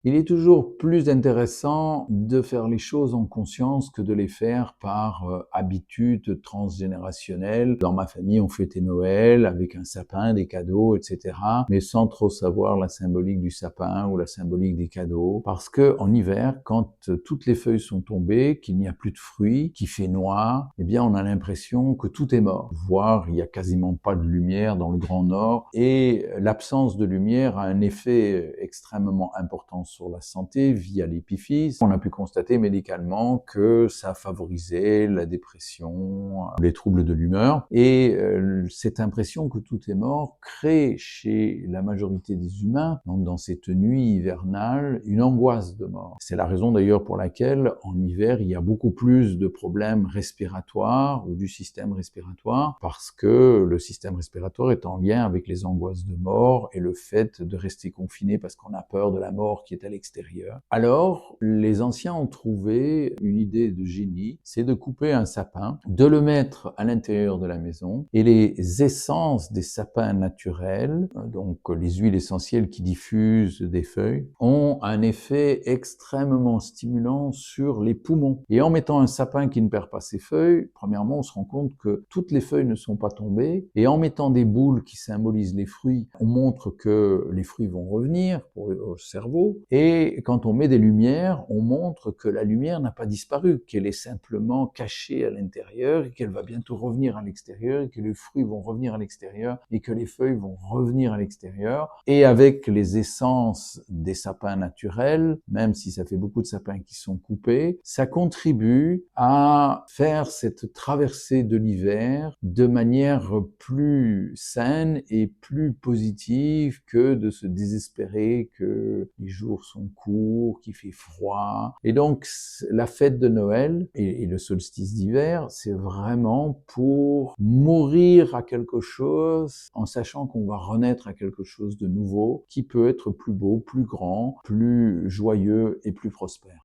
Il est toujours plus intéressant de faire les choses en conscience que de les faire par habitude transgénérationnelle. Dans ma famille, on fêtait Noël avec un sapin, des cadeaux, etc., mais sans trop savoir la symbolique du sapin ou la symbolique des cadeaux. Parce que en hiver, quand toutes les feuilles sont tombées, qu'il n'y a plus de fruits, qu'il fait noir, eh bien, on a l'impression que tout est mort. Voire, il n'y a quasiment pas de lumière dans le Grand Nord. Et l'absence de lumière a un effet extrêmement important sur la santé via l'épiphyse. On a pu constater médicalement que ça favorisait la dépression, les troubles de l'humeur. Et cette impression que tout est mort crée chez la majorité des humains, donc dans cette nuit hivernale, une angoisse de mort. C'est la raison d'ailleurs pour laquelle en hiver, il y a beaucoup plus de problèmes respiratoires ou du système respiratoire, parce que le système respiratoire est en lien avec les angoisses de mort et le fait de rester confiné parce qu'on a peur de la mort qui est à l'extérieur. Alors, les anciens ont trouvé une idée de génie, c'est de couper un sapin, de le mettre à l'intérieur de la maison, et les essences des sapins naturels, donc les huiles essentielles qui diffusent des feuilles, ont un effet extrêmement stimulant sur les poumons. Et en mettant un sapin qui ne perd pas ses feuilles, premièrement, on se rend compte que toutes les feuilles ne sont pas tombées, et en mettant des boules qui symbolisent les fruits, on montre que les fruits vont revenir au cerveau, et quand on met des lumières, on montre que la lumière n'a pas disparu, qu'elle est simplement cachée à l'intérieur, et qu'elle va bientôt revenir à l'extérieur, et que les fruits vont revenir à l'extérieur, et que les feuilles vont revenir à l'extérieur. Et avec les essences des sapins naturels, même si ça fait beaucoup de sapins qui sont coupés, ça contribue à faire cette traversée de l'hiver de manière plus saine et plus positive que de se désespérer que les jours sont courts, qu'il fait froid. Et donc, la fête de Noël et le solstice d'hiver, c'est vraiment pour mourir à quelque chose en sachant qu'on va renaître à quelque chose de nouveau qui peut être plus beau, plus grand, plus joyeux et plus prospère.